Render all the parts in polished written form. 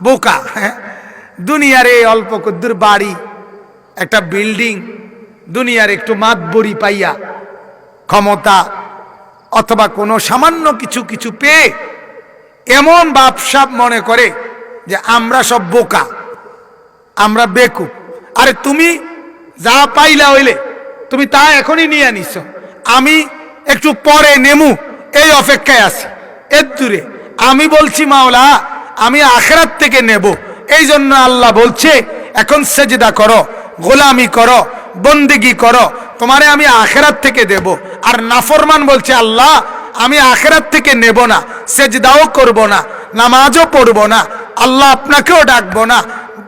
বোকা। হ্যাঁ, দুনিয়ার এই অল্প কদ্দুর বাড়ি, একটা বিল্ডিং, দুনিয়ার একটু মাতবরি পাইয়া, ক্ষমতা অথবা কোনো সামান্য কিছু পেয়ে এমন বাপসাপ মনে করে যে আমরা সব বোকা, আমরা বেকুব। আরে তুমি যা পাইলা হইলে তুমি তা এখনই নিয়ে নিছ, আমি একটু পরে নেমু এই অপেক্ষায় আছি। এর দূরে আমি বলছি মাওলা আমি আখিরাত থেকে নেব, এই জন্য আল্লাহ বলছে এখন সেজদা করো, গোলামি করো, বন্দেগি করো, তোমারে আমি আখিরাত থেকে দেব। আর নাফরমান বলছে আল্লাহ আমি আখিরাত থেকে নেব না, সেজদাও করব না, নামাজও পড়ব না, আল্লাহ আপনাকেও ডাকবো না,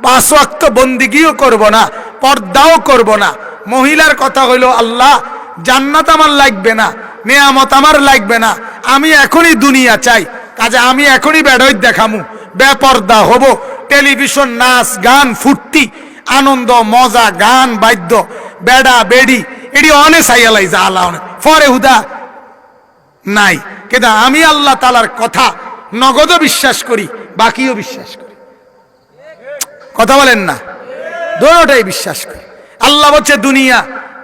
5 ওয়াক্ত বন্দেগিও করব না, পর্দাও করব না। মহিলার কথা হইল আল্লাহ জান্নাত আমার লাগবে না, নেয়ামত আমার লাগবে না, আমি এখনই দুনিয়া চাই, কাজে আমি এখনই বেড়ই দেখামু, বেপর্দা হব, টেলিভিশন, নাচ গান, ফুর্তি, আনন্দ, মজা, গান বাদ্য, বেড়া বেড়ি, এটি অনেক সাইয়ালাই যা আল্লাহ ফরে হুদা নাই। কিন্তু আমি আল্লাহ তাআলার কথা নগদও বিশ্বাস করি, বাকিও বিশ্বাস করি। কথা বলেন না? দুটোটাই বিশ্বাস করি। আল্লাহ বলছে দুনিয়া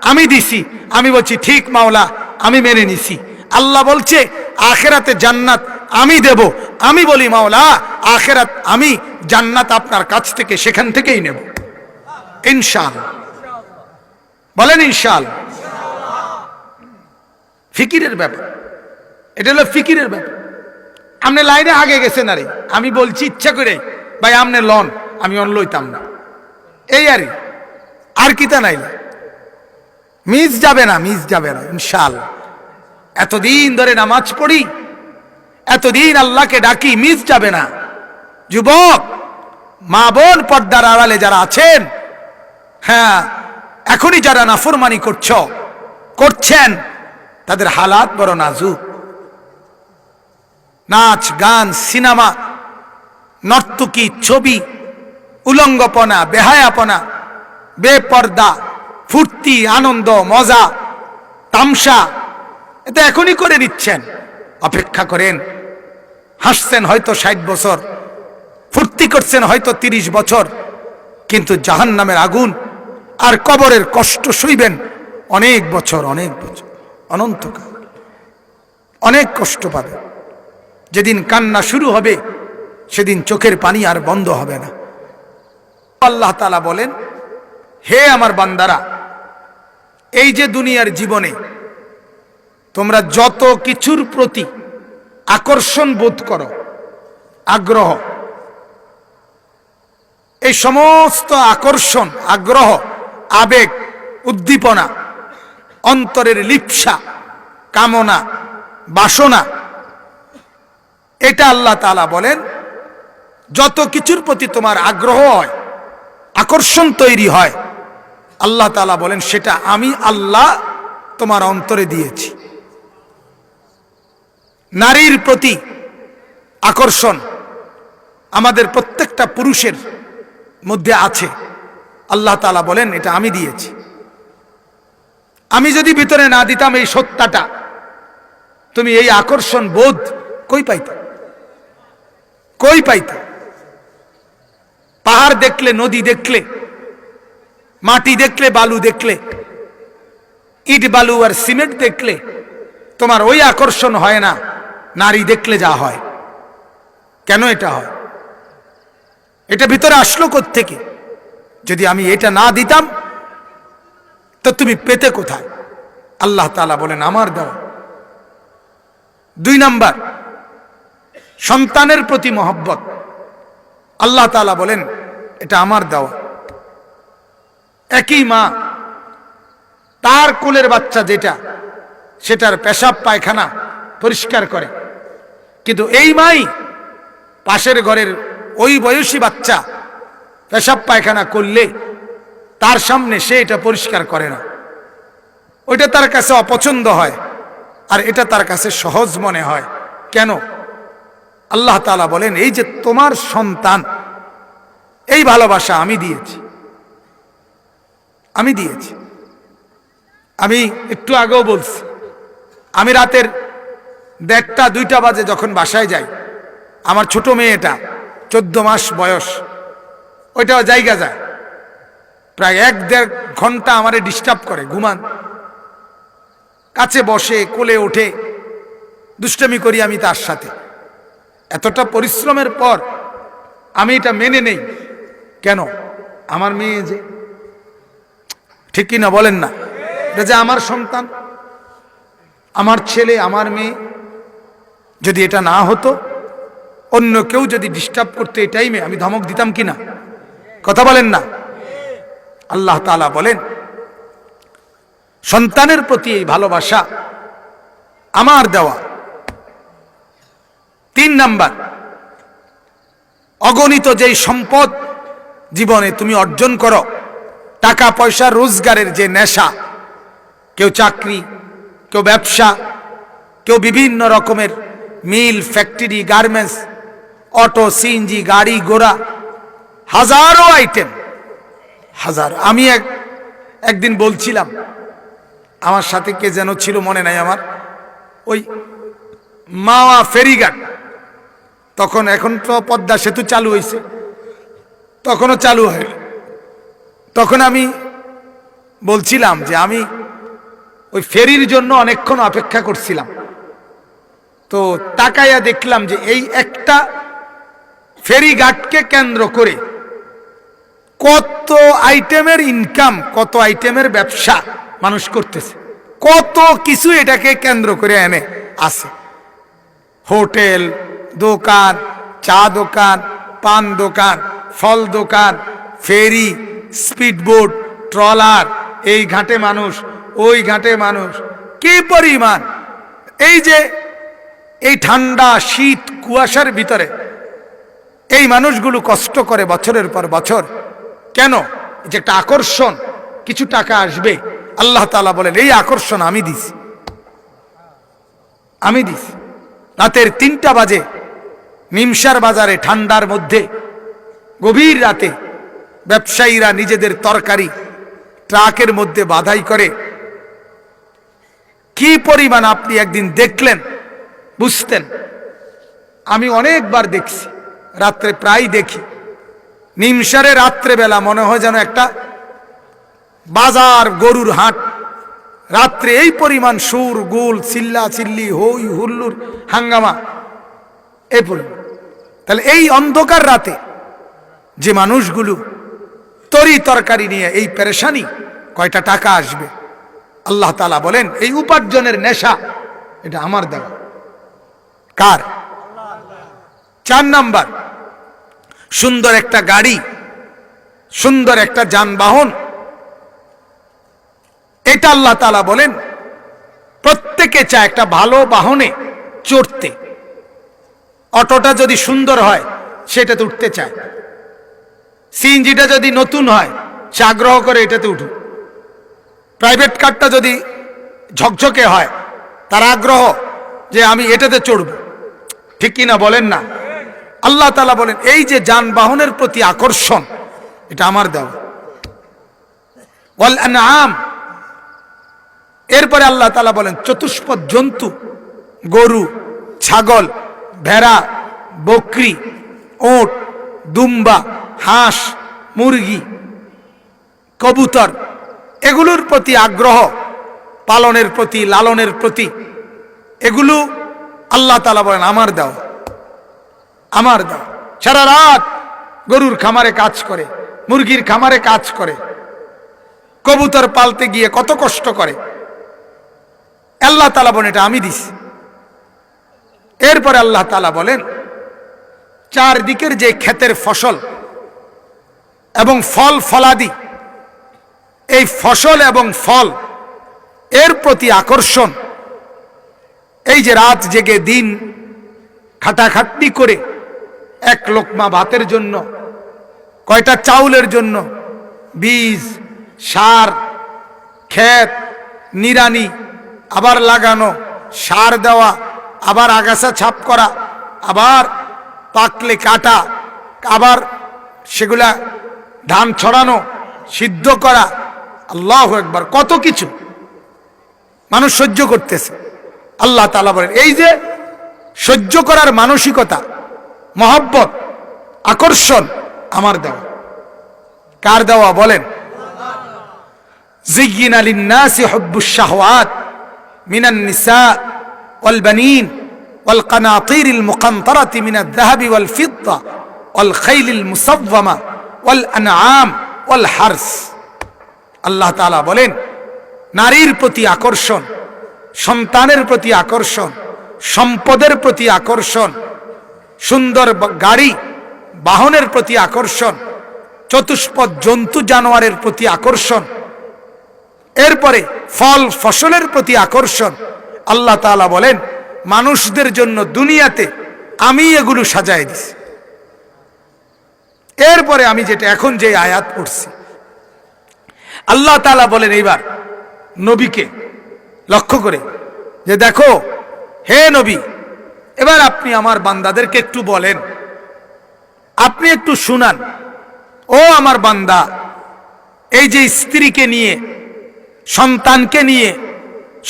আমি দিছি, আমি বলছি ঠিক মাওলা আমি মেনে নিছি। আল্লাহ বলছে আখিরাতে জান্নাত আমি দেব, আমি বলি মাওলা আখিরাত আমি জান্নাত আপনার কাছ থেকে সেখান থেকেই নেব ইনশাআল্লাহ। বলেন ইনশাআল্লাহ। ফিকিরের ব্যাপার, এটা হলো ফিকিরের ব্যাপার। আপনি লাইনে আগে গেছেন, আরে আমি বলছি ইচ্ছা করে ভাই আপনি লন, আমি অন লইতাম না, এই আর কিতা নাই, মিস যাবে না, মিস যাবে না ইনশাআল্লাহ। এতদিন ধরে নামাজ পড়ি, এতদিন আল্লাহকে ডাকি, মিস যাবে না। যুবক মা বোন পর্দার আড়ালে যারা আছেন, হ্যাঁ এখনই যারা নাফরমানি করছেন তাদের হালাত বড় নাজুক। নাচ গান, সিনেমা, নর্তকী, ছবি, উলঙ্গপনা, বেহায়াপনা, বেপর্দা, ফুর্তি, আনন্দ, মজা, তামসা, এটা এখনই করে নিচ্ছেন। অপেক্ষা করেন, হাসছেন হয়তো 60 বছর, ফুর্তি করছেন হয়তো 30 বছর, কিন্তু জাহান্নামের আগুন আর কবরের কষ্ট সইবেন অনেক বছর, অনেক বছর, অনন্তকাল অনেক কষ্ট পাবে। যেদিন কান্না শুরু হবে সেদিন চোখের পানি আর বন্ধ হবে না। আল্লাহ তাআলা বলেন হে আমার বান্দারা, এই যে দুনিয়ার জীবনে তোমরা যত কিছুর প্রতি আকর্ষণ বোধ করো, আগ্রহ, এই সমস্ত আকর্ষণ, আগ্রহ, আবেগ, উদ্দীপনা, অন্তরের লিপ্সা, কামনা, বাসনা, এটা আল্লাহ তাআলা বলেন যত কিছুর প্রতি তোমার আগ্রহ হয়, আকর্ষণ তৈরি হয়, আল্লাহ তাআলা বলেন সেটা আমি আল্লাহ তোমার অন্তরে দিয়েছি। নারীর প্রতি আকর্ষণ আমাদের প্রত্যেকটা পুরুষের মধ্যে আছে, আল্লাহ তাআলা বলেন এটা আমি দিয়েছি। আমি যদি ভিতরে না দিতাম এই সত্তাটা, তুমি এই আকর্ষণ বোধ কই পাইতা? কই পাইতা? পাহাড় দেখলে, নদী দেখলে, মাটি দেখলে, বালু দেখলে, ইট বালু আর সিমেন্ট দেখলে তোমার ওই আকর্ষণ হয় না নারী দেখলে যা হয়। কেন এটা হয়? এটা ভিতরে আসলো কোত্থেকে? যদি আমি এটা না দিতাম তো তুমি পেতে কোথায়? আল্লাহ তাআলা বলেন আমার দেওয়া। 2 নাম্বার, সন্তানের প্রতি মহব্বত, আল্লাহ তাআলা বলেন এটা আমার দেওয়া। একই মা তার কোলের বাচ্চা যেটা, সেটার পেশাব পায়খানা পরিষ্কার করে, কিন্তু এই মাই পাশের ঘরের ওই বয়সী বাচ্চা পেশাব পায়খানা করলে তার সামনে সে এটা পরিষ্কার করে না। ওইটা তার কাছে অপছন্দ হয়, আর এটা তার কাছে সহজ মনে হয়। কেন? আল্লাহ তাআলা বলেন এই যে তোমার সন্তান, এই ভালোবাসা আমি দিয়েছি, আমি দিয়েছি। আমি একটু আগেও বলছি, আমি রাতের 1:30-2টা বাজে যখন বাসায় যাই, আমার ছোট মেয়েটা 14 মাস বয়স, ওইটাও জায়গা যায়, প্রায় 1-1.5 ঘন্টা আমারে ডিস্টার্ব করে, ঘুমান, কাছে বসে, কোলে ওঠে, দুষ্টামি করি আমি তার সাথে। এতটা পরিশ্রমের পর আমি এটা মেনে নেই কেন? আমার মেয়ে যে, ঠিক কি না বলেন না? এটা যে আমার সন্তান, আমার ছেলে, আমার মেয়ে, যদি এটা না হতো, অন্য কেউ যদি ডিস্টার্ব করতে এই টাইমে, আমি ধমক দিতাম কি না? কথা বলেন না? আল্লাহ তাআলা বলেন সন্তানের প্রতি এই ভালোবাসা আমার দেওয়া। 3 নাম্বার, অগণিত যেই সম্পদ জীবনে তুমি অর্জন করো, টাকা পয়সা রোজগারের যে নেশা, কেউ চাকরি, কেউ ব্যবসা, কেউ বিভিন্ন রকমের মিল, ফ্যাক্টরি, গার্মেন্টস, অটো, সিএনজি, গাড়ি ঘোড়া, হাজারো আইটেম, হাজার। আমি একদিন বলছিলাম, আমার সাথে কে যেন ছিল মনে নাই আমার, ওই মাওয়া ফেরিঘাট, তখন, এখন তো পদ্মা সেতু চালু হয়েছে, তখনও চালু হয়, তখন আমি বলছিলাম যে আমি ওই ফেরির জন্য অনেকক্ষণ অপেক্ষা করছিলাম, তো তাকাইয়া দেখলাম যে এই একটা ফেরিঘাটকে কেন্দ্র করে কত আইটেমের ইনকাম, কত আইটেমের ব্যবসা মানুষ করতেছে, কত কিছু এটাকে কেন্দ্র করে এনে আছে। হোটেল, দোকান, চা দোকান, পান দোকান, ফল দোকান, ফেরি, স্পিডবোট, ট্রলার, এই ঘাটে মানুষ, ওই ঘাটে মানুষ, কি পরিমাণ! এই যে এই ঠান্ডা, শীত, কুয়াশার ভিতরে এই মানুষগুলো কষ্ট করে বছরের পর বছর, কেন? যে একটা আকর্ষণ, কিছু টাকা আসবে, আল্লাহ তাআলা বলেন এই আকর্ষণ আমি দিছি, আমি দিছি। রাতের 3টা বাজে নিমসার বাজারে ঠান্ডার মধ্যে, গভীর রাতে ব্যবসায়ীরা নিজেদের তরকারি ট্রাকের মধ্যে বাধাই করে, কি পরিমাণ আপনি একদিন দেখলেন, বুঝতেন। আমি অনেকবার দেখছি, রাত্রে প্রায় দেখি, নিমসারে রাত্রেবেলা মনে হয় যেন একটা বাজার, গরুর হাট, রাত্রে এই পরিমাণ সুর, গুল, চিল্লা চিল্লি, হই হুল্লুর, হাঙ্গামা, এই পরিমাণ। তাহলে এই অন্ধকার রাতে যে মানুষগুলো তরি তরকারি নিয়ে এই পেরেশানি, কয়টা টাকা আসবে? আল্লাহ তাআলা বলেন এই উপার্জনের নেশা এটা আমার দেওয়া। কার? 4 নাম্বার, সুন্দর একটা গাড়ি, সুন্দর একটা যানবাহন, এটা আল্লাহ তাআলা বলেন প্রত্যেকে চায় একটা ভালো বাহনে চড়তে। অটোটা যদি সুন্দর হয় সেটাতে উঠতে চায়, সিএনজিটা যদি নতুন হয় সে আগ্রহ করে এটাতে উঠুক, প্রাইভেট কারটা যদি ঝকঝকে হয় তার আগ্রহ যে আমি এটাতে চড়ব, ঠিক কিনা বলেন না? আল্লাহ তাআলা বলেন এই যে যানবাহনের প্রতি আকর্ষণ, এটা আমার দেওয়া। ওয়াল আনআম, এরপরে আল্লাহ তাআলা বলেন চতুষ্পদ জন্তু, গরু, ছাগল, ভেড়া, বকরি, ওট, দুম্বা, হাঁস, মুরগি, কবুতর, এগুলোর প্রতি আগ্রহ, পালনের প্রতি, লালনের প্রতি, এগুলো আল্লাহ তাআলা বলেন আমার দাও, আমার দাও। সারা রাত গরুর খামারে কাজ করে, মুরগির খামারে কাজ করে, কবুতর পালতে গিয়ে কত কষ্ট করে, আল্লাহ তাআলা বলেন এটা আমি দিছি। এরপরে আল্লাহ তাআলা বলেন চারদিকের যে ক্ষেতের ফসল এবং ফল ফলাদি, এই ফসল এবং ফল এর প্রতি আকর্ষণ, এই যে রাত জেগে দিন খাটাখাটনি করে এক লোকমা ভাতের জন্য, কয়টা চাউলের জন্য বীজ, সার, ক্ষেত নিড়ানি, আবার লাগানো, সার দেওয়া, আবার আগাছা ছাপ করা, আবার পাকলে কাটা, আবার সেগুলা ধান ছড়ানো, সিদ্ধ করা, আল্লাহু আকবার, কত কিছু মানুষ সহ্য করতেছে। আল্লাহ তাআলা বলেন এই যে সহ্য করার মানসিকতা, মহব্বত, আকর্ষণ আমার দেওয়া। কার দেওয়া বলেন? যুয়্যিনা লিন-নাসি হুব্বুশ শাহওয়াত মিনান নিসা ওয়াল বানিন ওয়াল কানাতিরিল মুকানতারাতি মিনাদ যাহাবি ওয়াল ফিদ্দা ওয়াল খাইলিল মুসাওয়ামা ওয়াল আনআম ওয়াল হারস। আল্লাহ তাআলা বলেন, নারীর প্রতি আকর্ষণ, সন্তানের প্রতি আকর্ষণ, সম্পদের প্রতি আকর্ষণ, সুন্দর গাড়ি বাহনের প্রতি আকর্ষণ, চতুষ্পদ জন্তু জানোয়ারের প্রতি আকর্ষণ, এরপরে ফল ফসলের প্রতি আকর্ষণ। আল্লাহ তাআলা বলেন, মানুষদের জন্য দুনিয়াতে আমি এগুলো সাজায় দিছি। এরপরে আমি যেটা এখন যে আয়াত পড়ছি, আল্লাহ তাআলা বলেন এইবার নবীকে লক্ষ্য করে যে দেখো হে নবী, এবার আপনি আমার বান্দাদেরকে একটু বলেন, আপনি একটু শুনান। ও আমার বান্দা, এই যে স্ত্রীকে নিয়ে, সন্তানকে নিয়ে,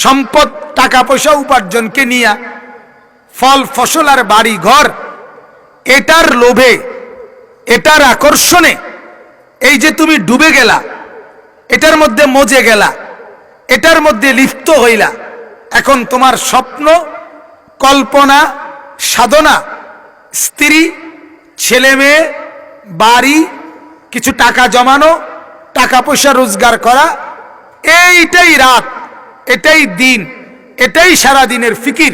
সম্পদ টাকা পয়সা উপার্জনকে নিয়ে, ফল ফসল আর বাড়ি ঘর, এটার লোভে, এটার আকর্ষণে এই যে তুমি ডুবে গেলা, এটার মধ্যে মজে গেলা, এটার মধ্যে লিপ্ত হইলা। এখন তোমার স্বপ্ন, কল্পনা, সাধনা, স্ত্রী, ছেলে মেয়ে, বাড়ি, কিছু টাকা জমানো, টাকা পয়সা রোজগার করা, এইটাই রাত, এটাই দিন, এটাই সারা দিনের ফিকির।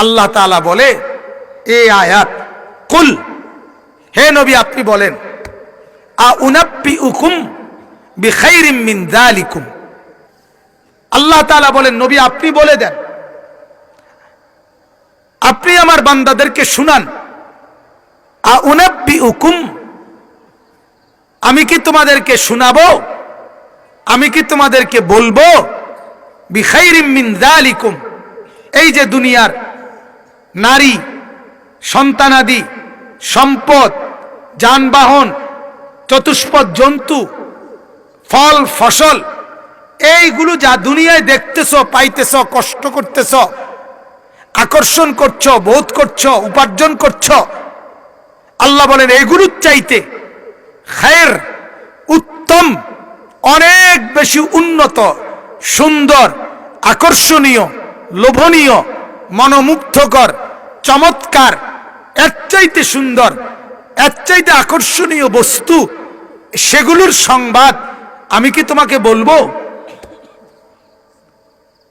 আল্লাহ তাআলা বলে এই আয়াত, কুল, হে নবী আপনি বলেন, আউনাব্বিউকুম বিখাইরিম মিন যালিকুম। আল্লাহ তাআলা বলেন নবী আপনি বলে দেন, আপনি আমার বান্দাদেরকে শুনান, আউনাব্বিউকুম, আমি কি তোমাদেরকে শোনাবো, আমি কি তোমাদেরকে বলবো, বিখাইরিম মিন যালিকুম, এই যে দুনিয়ার নারী, সন্তানাদি, সম্পদ, যানবাহন, চতুষ্পদ জন্তু, ফল ফসল, এইগুলো যা দুনিয়ায় দেখতেছ, পাইতেছ, কষ্ট করতেছ, আকর্ষণ করছো, বোধ করছো, উপার্জন করছো, আল্লাহ বলেন এগুলোর চাইতে খায়ের, উত্তম, অনেক বেশি উন্নত, সুন্দর, আকর্ষণীয়, লোভনীয়, মনোমুগ্ধকর, চমৎকার, এর চাইতে সুন্দর, এর চাইতে আকর্ষণীয় বস্তু, সেগুলোর সংবাদ আমি কি তোমাকে বলবো?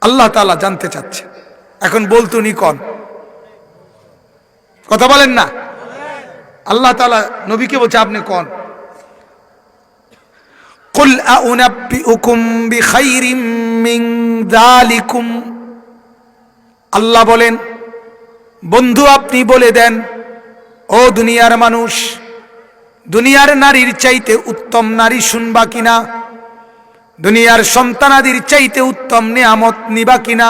আল্লাহ তাআলা জানতে চাচ্ছে। এখন বলতুনি কন, কথা বলেন না। আল্লাহ তাআলা নবীকে বলছে আপনি কন, কুল আউনাব্বিউকুম বিখাইরিম মিন যালিকুম। আল্লাহ বলেন বন্ধু আপনি বলে দেন, ও দুনিয়ার মানুষ, দুনিয়ার নারীর চাইতে উত্তম নারী শুনবা কিনা, দুনিয়ার সন্তানাদির চাইতে উত্তম নিয়ামত নিবা কিনা,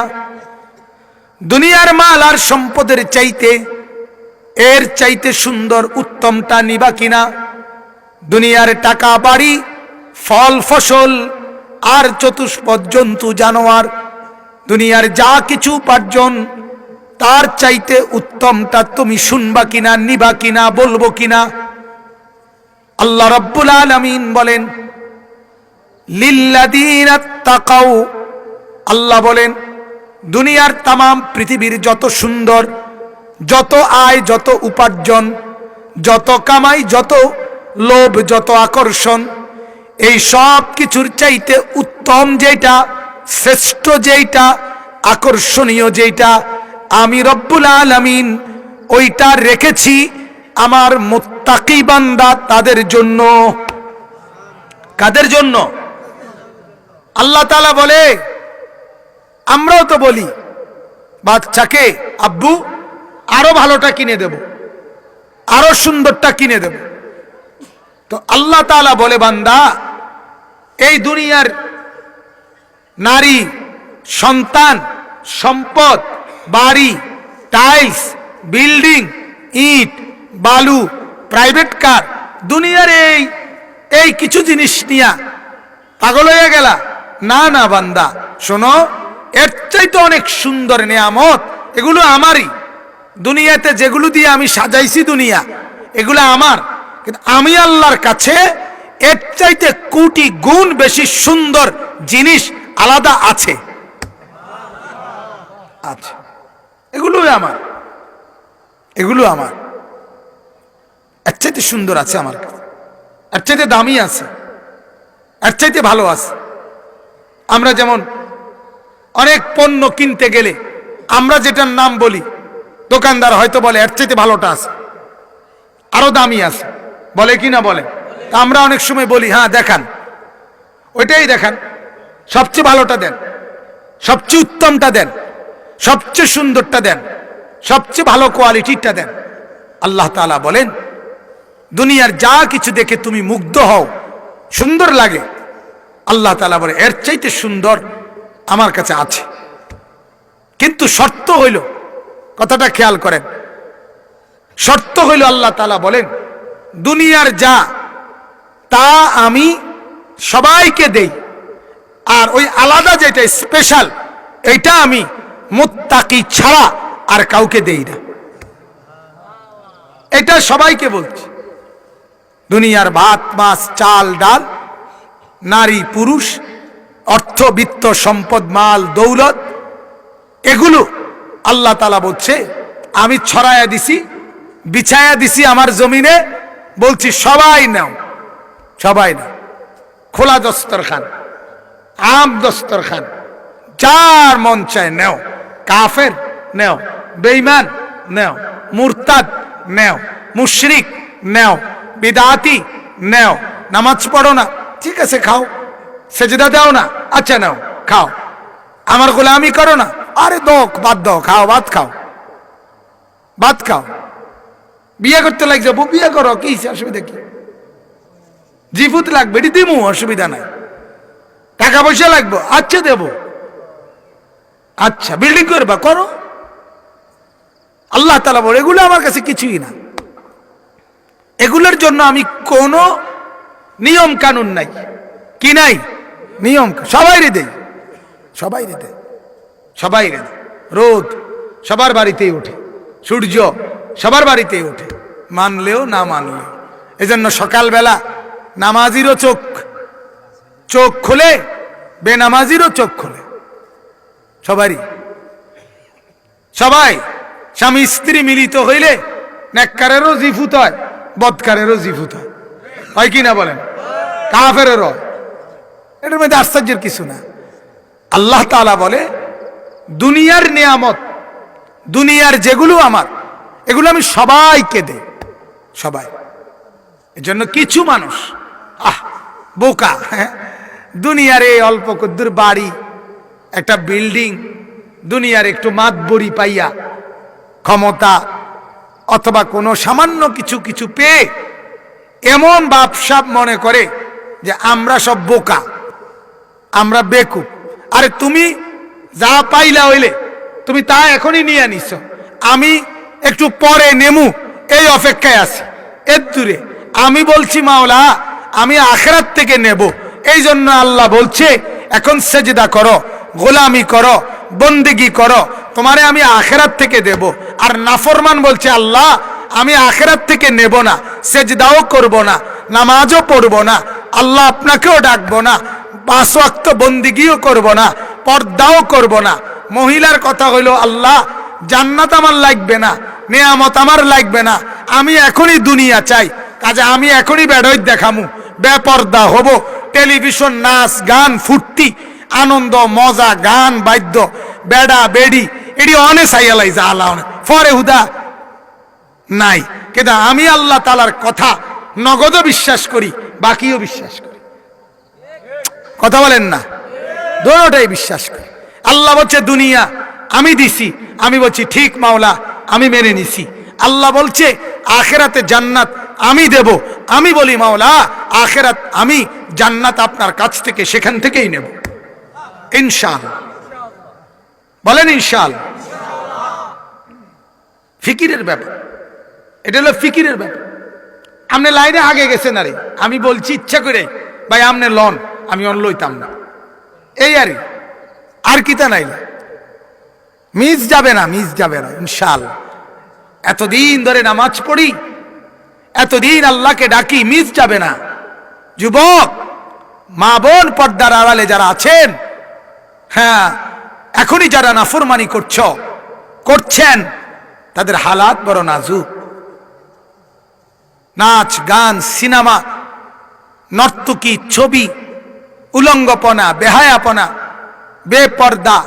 দুনিয়ার মাল আর সম্পদের চাইতে এর চাইতে সুন্দর উত্তমটা নিবা কিনা, দুনিয়ার টাকা বাড়ি, ফল ফসল আর চতুষ্পদ জন্তু জানোয়ার, দুনিয়ার যা কিছু উপার্জন, তার চাইতে উত্তমটা তুমি শুনবা কিনা, নিবা কিনা, বলবো কিনা। আল্লাহ রাব্বুল আলামিন বলেন লিল্লাযীনা তাকাউ, আল্লাহ বলেন দুনিয়ার তামাম পৃথিবীর যত সুন্দর, যত আয়, যত উপার্জন, যত কামাই, যত লোভ, যত আকর্ষণ, এই সব কিছুর চাইতে উত্তম যেটা, শ্রেষ্ঠ যেটা, আকর্ষণীয় যেটা, আমি রব্বুল আলামিন ওইটা রেখেছি আমার মুত্তাকি বান্দা তাদের জন্য। কাদের জন্য? আল্লাহ তাআলা বলে, আমরাও তো বলি বাচ্চাকে আব্বু আরো ভালোটা কিনে দেব, আরো সুন্দরটা কিনে দেব। তো আল্লাহ তাআলা বলে বান্দা, এই দুনিয়ার নারী, সন্তান, সম্পদ, বাড়ি, টাইলস, বিল্ডিং, ইট, বালু, প্রাইভেট কার, দুনিয়ার এই কিছু জিনিস নিয়া পাগল হয়ে গেলা? না না বান্দা, শোনো, এর চাইতে অনেক সুন্দর নিয়ামত, এগুলো আমারই। দুনিয়াতে যেগুলো দিয়ে আমি সাজাইছি দুনিয়া, এগুলো আমার। কিন্তু আমি আল্লাহর কাছে এর চাইতে কোটি গুণ বেশি সুন্দর জিনিস আলাদা আছে। আচ্ছা, এগুলোই আমার, এগুলো আমার, এর চাইতে সুন্দর আছে আমার কাছে, এর চাইতে দামি আছে, এর চাইতে ভালো আছে। আমরা যেমন অনেক পণ্য কিনতে গেলে আমরা যেটার নাম বলি, দোকানদার হয়তো বলে এর চাইতে ভালোটা আছে, আরো দামি আছে, বলে কি না বলে? আমরা অনেক সময় বলি হ্যাঁ দেখান, ওইটাই দেখান, সবচেয়ে ভালোটা দেন, সবচেয়ে উত্তমটা দেন, সবচেয়ে সুন্দরটা দেন, সবচেয়ে ভালো কোয়ালিটিটা দেন। আল্লাহ তাআলা বলেন দুনিয়ার যা কিছু দেখে তুমি মুগ্ধ হও, সুন্দর লাগে, আল্লাহ তাআলা বলে এর চাইতে সুন্দর আমার কাছে আছে। কিন্তু শর্ত হইল, কথাটা খেয়াল করেন, শর্ত হইল আল্লাহ তাআলা বলেন দুনিয়ার যা তা আমি সবাইকে দেই, আর ওই আলাদা যেটা স্পেশাল এটা আমি মুত্তাকি ছাড়া আর কাউকে দেই না। এটা সবাইকে বলছি। দুনিয়ার ভাত মাছ চাল ডাল, নারী পুরুষ, অর্থ বিত্ত সম্পদ মাল দৌলত, এগুলো আল্লাহ তাআলা বলছে আমি ছড়ায়া দিছি, বিছায়া দিছি আমার জমিনে, বলছি সবাই নাও, সবাই নাও। খোলা দস্তরখান, আম দস্তরখান, যার মন চায় নেও, কাফের নেও, বেঈমান নেও, মুরতাদ নেও, মুশরিক নেও, বিদআতি নেও, নামাজ পড়ো না, ঠিক আছে খাও, সেজদা দাও না, আচ্ছা নাও খাও, আমার গোলামি করো না, আরে দোক বাদ দাও, খাও, ভাত খাও, ভাত খাও। বিয়ে করতে লাগছে, বিয়ে করো, কি অসুবিধা কি? জিফুত লাগবে, এটি দিমু, অসুবিধা নাই। টাকা পয়সা লাগবে, আচ্ছা দেব, আচ্ছা বিল্ডিং করবা, করো। আল্লাহ তাআলা বলে এগুলো আমার কাছে কিছুই না, এগুলোর জন্য আমি কোনো নিয়ম কানুন নাই, কি নাই নিয়ম, সবাই রে দেই, সবাই রে দেয়, সবাই রে দেয়। রোদ সবার বাড়িতেই ওঠে, সূর্য সবার বাড়িতেই ওঠে, মানলেও না মানলেও। এজন্য সকালবেলা নামাজিরও চোখ চোখ খোলে, বেনামাজিরও চোখ খোলে, সবারই। সবাই স্বামী স্ত্রী মিলিত হইলে নেককারেরও জিফুত হয়, বদকারেরও জিফুত হয়, হয় কি না বলেন? কাফেরেরও। এটার মধ্যে আশ্চর্যের কিছু না। আল্লাহ তাআলা বলে দুনিয়ার নিয়ামত, দুনিয়ার যেগুলো আমার, এগুলো আমি সবাইকে দেই, সবাই। এজন্য কিছু মানুষ বোকা, দুনিয়ার এই অল্প কদ্দুর বাড়ি, একটা বিল্ডিং, দুনিয়ার একটু মাতবরি পাইয়া, ক্ষমতা অথবা কোনো সামান্য কিছু কিছু পেয়ে এমন বাপসাপ মনে করে যে আমরা সব বোকা, আমরা বেকুব। আরে তুমি যা পাইলা হইলে তুমি তা এখনই নিয়ে নিছ, আমি একটু পরে নেমু এই অপেক্ষায় আছি, এর দূরে। আমি বলছি মাওলা আমি আখিরাত থেকে নেব, এই জন্য আল্লাহ বলছে এখন সেজদা করো, গোলামি করো, বন্দেগি করো, তোমারে আমি আখিরাত থেকে দেব। আর নাফরমান বলছে আল্লাহ আমি আখিরাত থেকে নেব না, সেজদাও করব না, নামাজও পড়ব না, আল্লাহ আপনাকেও ডাকবো না, 5 ওয়াক্ত বন্দেগিও করব না, পর্দাও করব না। মহিলার কথা হইল আল্লাহ জান্নাত আমার লাগবে না, নিয়ামত আমার লাগবে না, আমি এখনই দুনিয়া চাই, কাজে আমি এখনই বেড়ই দেখামু, বেপর্দা হব, টেলিভিশন নাচ গান ফুর্তি আনন্দ মজা গান বাদ্য বেড়া বেড়ি এটি অনেক চাইয়ালাই যা আল্লাহ ফরে হুদা নাই। কিন্তু আমি আল্লাহ তাআলার কথা নগদও বিশ্বাস করি, বাকিও বিশ্বাস করি, কথা বলেন না, দুটোটাই বিশ্বাস করি। আল্লাহ বলছে দুনিয়া আমি দিছি, আমি বলছি ঠিক মাওলা আমি মেনে নিছি। আল্লাহ বলছে আখিরাতে জান্নাত আমি দেব, আমি বলি মাওলা আখিরাত আমি জান্নাত আপনার কাছ থেকে সেখান থেকেই নেব ইনশাআল্লাহ। বলেন ইনশাআল্লাহ। ফিকিরের ব্যাপার, এটা হলো ফিকিরের ব্যাপার। আপনি লাইনে আগে গেছেন, আরে আমি বলছি ইচ্ছা করে ভাই আপনি লন, আমি অন লইতাম না, এই আর কিতা নাই, মিস যাবে না, মিস যাবে না ইনশাআল্লাহ। এতদিন ধরে নামাজ পড়ি, এতদিন আল্লাহকে ডাকি, মিস যাবে না। যুবক, মা বোন, পর্দার আড়ালে যারা আছেন, হ্যাঁ, এখনই যারা নাফরমানি করছেন, তাদের হালাত বড় নাজুক। নাচ, গান, সিনেমা, নর্তকী, ছবি, উলঙ্গপনা, বেহায়াপনা, বেপর্দা,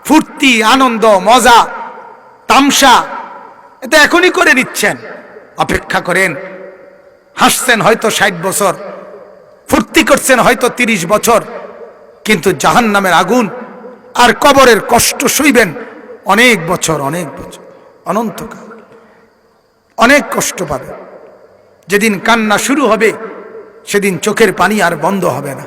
ফুর্তি, আনন্দ, মজা, তামসা, এটা এখনই করে নিচ্ছেন। অপেক্ষা করেন, হাসছেন হয়তো 60 বছর, ফুর্তি করছেন হয়তো 30 বছর, কিন্তু জাহান্নামের আগুন আর কবরের কষ্ট সইবেন অনেক বছর, অনেক বছর, অনন্তকাল। অনেক কষ্ট পাবে। যেদিন কান্না শুরু হবে, সেদিন চোখের পানি আর বন্ধ হবে না।